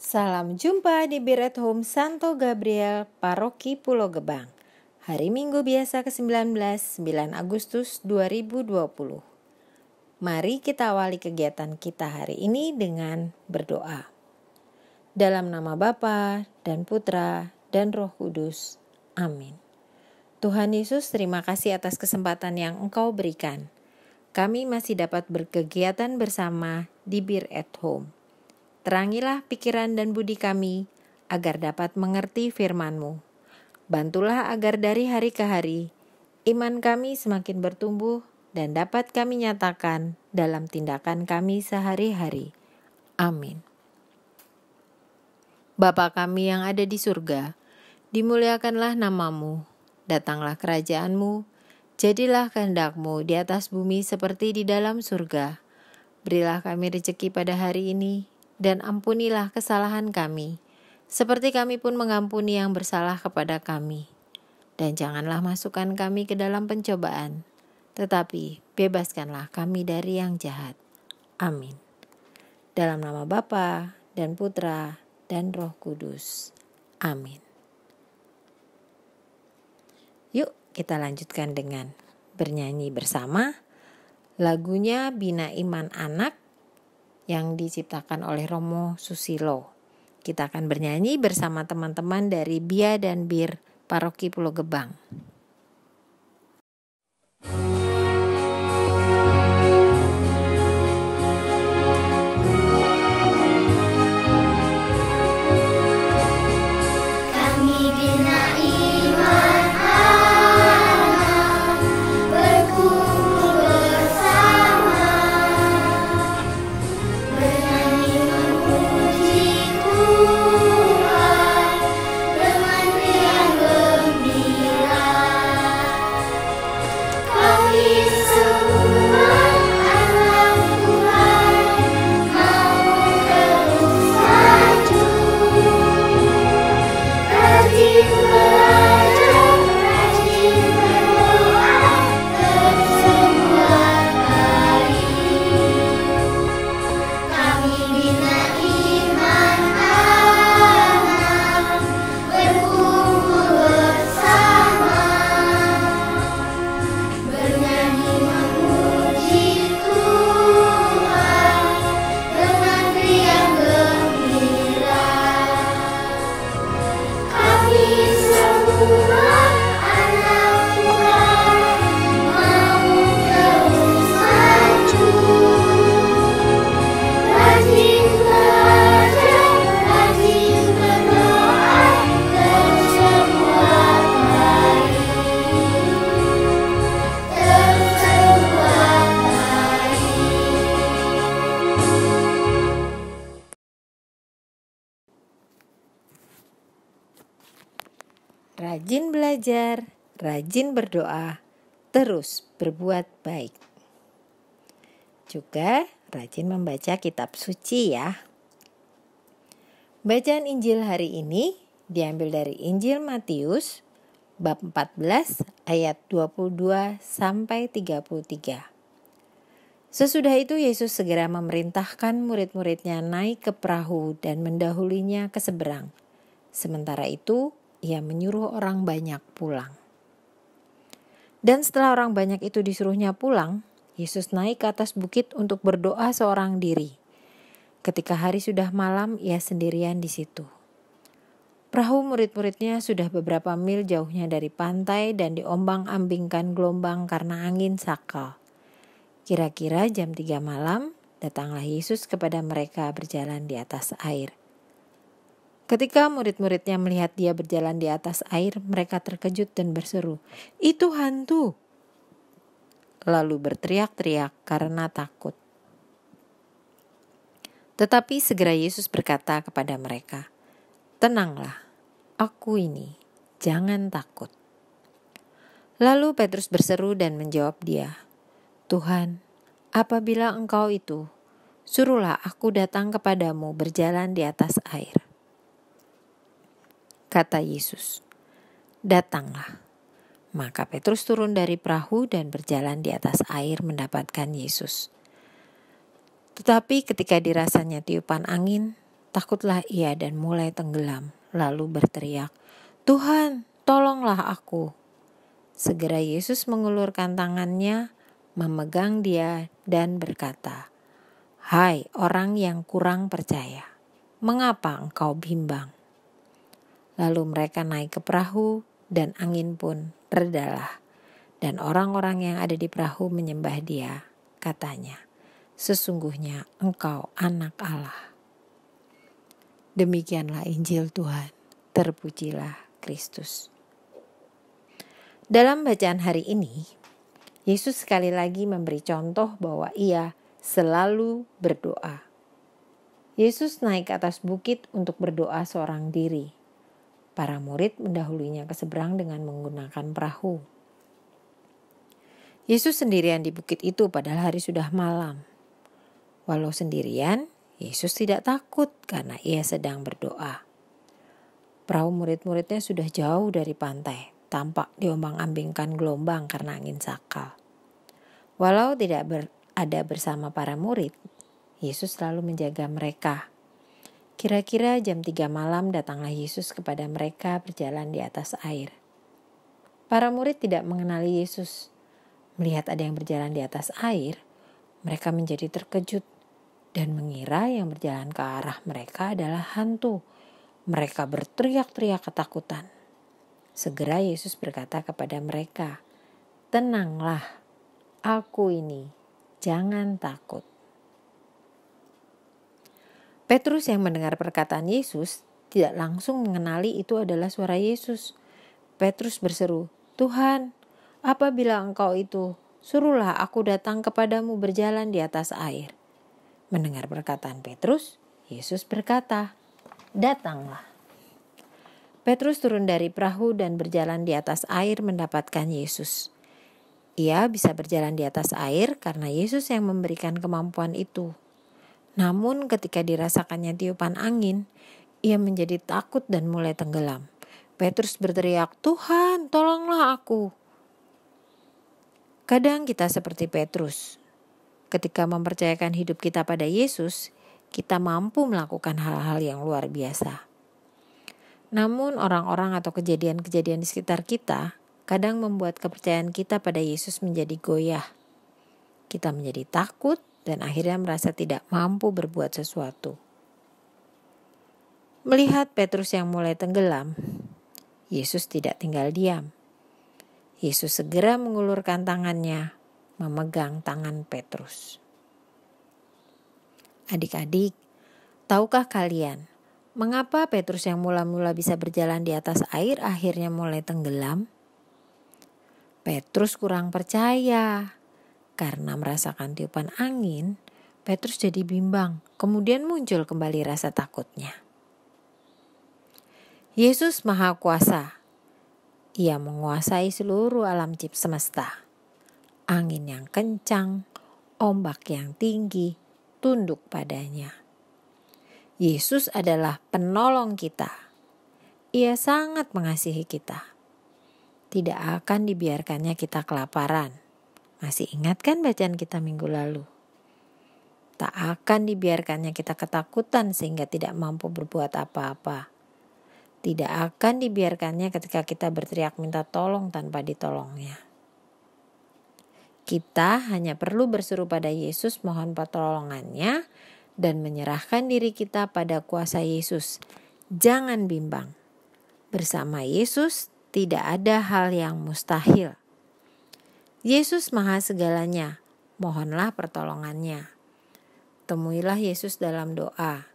Salam jumpa di Bir at Home Santo Gabriel, Paroki Pulau Gebang. Hari Minggu biasa ke-19, 9 Agustus 2020. Mari kita awali kegiatan kita hari ini dengan berdoa. Dalam nama Bapa dan Putra dan Roh Kudus. Amin. Tuhan Yesus, terima kasih atas kesempatan yang Engkau berikan. Kami masih dapat berkegiatan bersama di Bir at Home. Terangilah pikiran dan budi kami, agar dapat mengerti firman-Mu. Bantulah agar dari hari ke hari, iman kami semakin bertumbuh dan dapat kami nyatakan dalam tindakan kami sehari-hari. Amin. Bapa kami yang ada di surga, dimuliakanlah nama-Mu, datanglah kerajaan-Mu, jadilah kehendak-Mu di atas bumi seperti di dalam surga. Berilah kami rezeki pada hari ini, dan ampunilah kesalahan kami, seperti kami pun mengampuni yang bersalah kepada kami. Dan janganlah masukkan kami ke dalam pencobaan, tetapi bebaskanlah kami dari yang jahat. Amin. Dalam nama Bapa dan Putra dan Roh Kudus. Amin. Yuk kita lanjutkan dengan bernyanyi bersama lagunya Bina Iman Anak yang diciptakan oleh Romo Susilo. Kita akan bernyanyi bersama teman-teman dari Bia dan Bir Paroki Pulau Gebang. Rajin belajar, rajin berdoa, terus berbuat baik. Juga rajin membaca kitab suci ya. Bacaan Injil hari ini diambil dari Injil Matius bab 14 ayat 22 sampai 33. Sesudah itu Yesus segera memerintahkan murid-muridnya naik ke perahu dan mendahulinya ke seberang. Sementara itu ia menyuruh orang banyak pulang. Dan setelah orang banyak itu disuruhnya pulang, Yesus naik ke atas bukit untuk berdoa seorang diri. Ketika hari sudah malam, ia sendirian di situ. Perahu murid-muridnya sudah beberapa mil jauhnya dari pantai dan diombang-ambingkan gelombang karena angin sakal. Kira-kira jam 3 malam, datanglah Yesus kepada mereka berjalan di atas air. Ketika murid-muridnya melihat dia berjalan di atas air, mereka terkejut dan berseru, "Itu hantu!" Lalu berteriak-teriak karena takut. Tetapi segera Yesus berkata kepada mereka, "Tenanglah, aku ini, jangan takut." Lalu Petrus berseru dan menjawab dia, "Tuhan, apabila Engkau itu, suruhlah aku datang kepadamu berjalan di atas air." Kata Yesus, "Datanglah." Maka Petrus turun dari perahu dan berjalan di atas air mendapatkan Yesus. Tetapi ketika dirasanya tiupan angin, Takutlah ia dan mulai tenggelam, lalu berteriak, "Tuhan, tolonglah aku." Segera Yesus mengulurkan tangannya, memegang dia dan berkata, "Hai orang yang kurang percaya, mengapa engkau bimbang?" Lalu mereka naik ke perahu dan angin pun redalah. Dan orang-orang yang ada di perahu menyembah dia. Katanya, "Sesungguhnya engkau anak Allah." Demikianlah Injil Tuhan. Terpujilah Kristus. Dalam bacaan hari ini, Yesus sekali lagi memberi contoh bahwa ia selalu berdoa. Yesus naik ke atas bukit untuk berdoa seorang diri. Para murid mendahulunya ke seberang dengan menggunakan perahu. Yesus sendirian di bukit itu padahal hari sudah malam. Walau sendirian, Yesus tidak takut karena ia sedang berdoa. Perahu murid-muridnya sudah jauh dari pantai, tampak diombang-ambingkan gelombang karena angin sakal. Walau tidak ada bersama para murid, Yesus selalu menjaga mereka. Kira-kira jam 3 malam datanglah Yesus kepada mereka berjalan di atas air. Para murid tidak mengenali Yesus. Melihat ada yang berjalan di atas air, mereka menjadi terkejut dan mengira yang berjalan ke arah mereka adalah hantu. Mereka berteriak-teriak ketakutan. Segera Yesus berkata kepada mereka, "Tenanglah, aku ini, jangan takut." Petrus yang mendengar perkataan Yesus tidak langsung mengenali itu adalah suara Yesus. Petrus berseru, "Tuhan, apabila engkau itu, suruhlah aku datang kepadamu berjalan di atas air." Mendengar perkataan Petrus, Yesus berkata, "Datanglah." Petrus turun dari perahu dan berjalan di atas air mendapatkan Yesus. Ia bisa berjalan di atas air karena Yesus yang memberikan kemampuan itu. Namun ketika dirasakannya tiupan angin, ia menjadi takut dan mulai tenggelam. Petrus berteriak, "Tuhan, tolonglah aku." Kadang kita seperti Petrus. Ketika mempercayakan hidup kita pada Yesus, kita mampu melakukan hal-hal yang luar biasa. Namun orang-orang atau kejadian-kejadian di sekitar kita kadang membuat kepercayaan kita pada Yesus menjadi goyah. Kita menjadi takut dan akhirnya merasa tidak mampu berbuat sesuatu. Melihat Petrus yang mulai tenggelam, Yesus tidak tinggal diam. Yesus segera mengulurkan tangannya, memegang tangan Petrus. Adik-adik, tahukah kalian mengapa Petrus yang mula-mula bisa berjalan di atas air akhirnya mulai tenggelam? Petrus kurang percaya. Karena merasakan tiupan angin, Petrus jadi bimbang. Kemudian muncul kembali rasa takutnya. Yesus Maha Kuasa. Ia menguasai seluruh alam semesta. Angin yang kencang, ombak yang tinggi, tunduk padanya. Yesus adalah penolong kita. Ia sangat mengasihi kita. Tidak akan dibiarkannya kita kelaparan. Masih ingat kan bacaan kita minggu lalu? Tak akan dibiarkannya kita ketakutan sehingga tidak mampu berbuat apa-apa. Tidak akan dibiarkannya ketika kita berteriak minta tolong tanpa ditolongnya. Kita hanya perlu berseru pada Yesus mohon pertolongannya dan menyerahkan diri kita pada kuasa Yesus. Jangan bimbang. Bersama Yesus tidak ada hal yang mustahil. Yesus Maha segalanya, mohonlah pertolongannya. Temuilah Yesus dalam doa.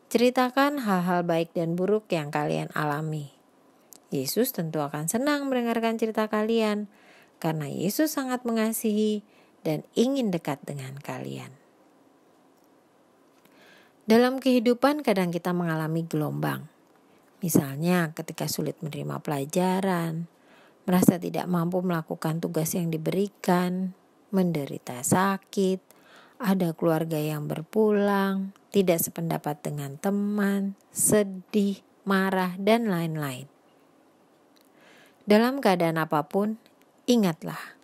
Ceritakan hal-hal baik dan buruk yang kalian alami. Yesus tentu akan senang mendengarkan cerita kalian, karena Yesus sangat mengasihi dan ingin dekat dengan kalian. Dalam kehidupan kadang kita mengalami gelombang. Misalnya ketika sulit menerima pelajaran, merasa tidak mampu melakukan tugas yang diberikan, menderita sakit, ada keluarga yang berpulang, tidak sependapat dengan teman, sedih, marah, dan lain-lain. Dalam keadaan apapun, ingatlah,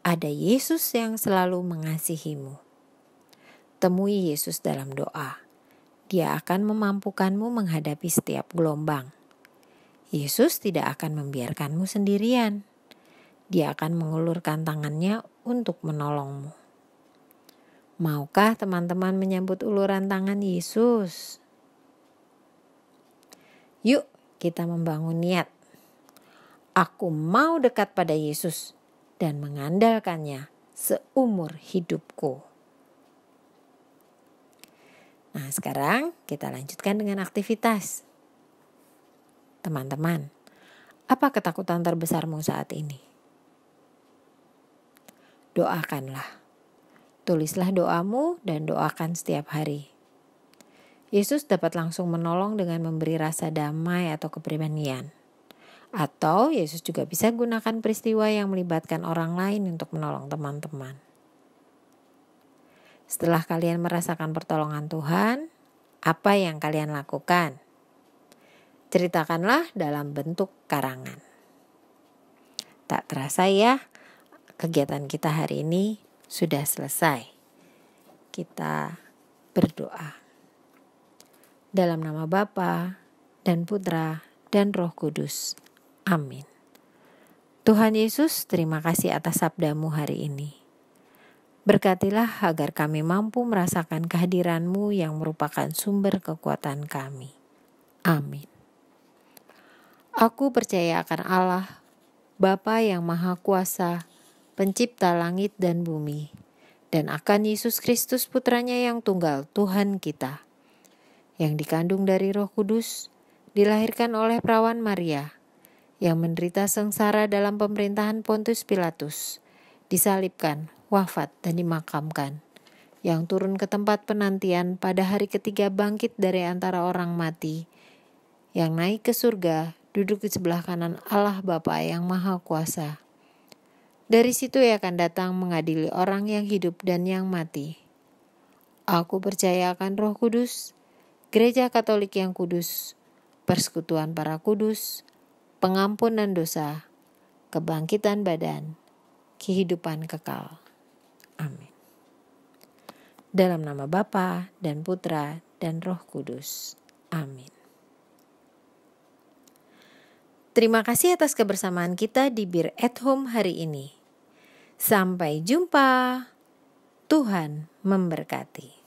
ada Yesus yang selalu mengasihimu. Temui Yesus dalam doa. Dia akan memampukanmu menghadapi setiap gelombang. Yesus tidak akan membiarkanmu sendirian. Dia akan mengulurkan tangannya untuk menolongmu. Maukah teman-teman menyambut uluran tangan Yesus? Yuk kita membangun niat. Aku mau dekat pada Yesus dan mengandalkannya seumur hidupku. Nah, sekarang kita lanjutkan dengan aktivitas. Teman-teman, apa ketakutan terbesarmu saat ini? Doakanlah. Tulislah doamu dan doakan setiap hari. Yesus dapat langsung menolong dengan memberi rasa damai atau kepribadian. Atau Yesus juga bisa gunakan peristiwa yang melibatkan orang lain untuk menolong teman-teman. Setelah kalian merasakan pertolongan Tuhan, apa yang kalian lakukan? Ceritakanlah dalam bentuk karangan. Tak terasa ya, kegiatan kita hari ini sudah selesai. Kita berdoa. Dalam nama Bapa dan Putra dan Roh Kudus. Amin. Tuhan Yesus, terima kasih atas sabda-Mu hari ini. Berkatilah agar kami mampu merasakan kehadiran-Mu yang merupakan sumber kekuatan kami. Amin. Aku percaya akan Allah, Bapa yang Maha Kuasa, Pencipta langit dan bumi, dan akan Yesus Kristus Putranya yang tunggal, Tuhan kita, yang dikandung dari Roh Kudus, dilahirkan oleh perawan Maria, yang menderita sengsara dalam pemerintahan Pontius Pilatus, disalibkan, wafat dan dimakamkan, yang turun ke tempat penantian pada hari ketiga bangkit dari antara orang mati, yang naik ke surga, duduk di sebelah kanan Allah Bapa yang Maha Kuasa. Dari situ Ia akan datang mengadili orang yang hidup dan yang mati. Aku percaya akan Roh Kudus, Gereja Katolik yang kudus, persekutuan para kudus, pengampunan dosa, kebangkitan badan, kehidupan kekal. Amin. Dalam nama Bapa dan Putra dan Roh Kudus. Amin. Terima kasih atas kebersamaan kita di Bir at Home hari ini. Sampai jumpa. Tuhan memberkati.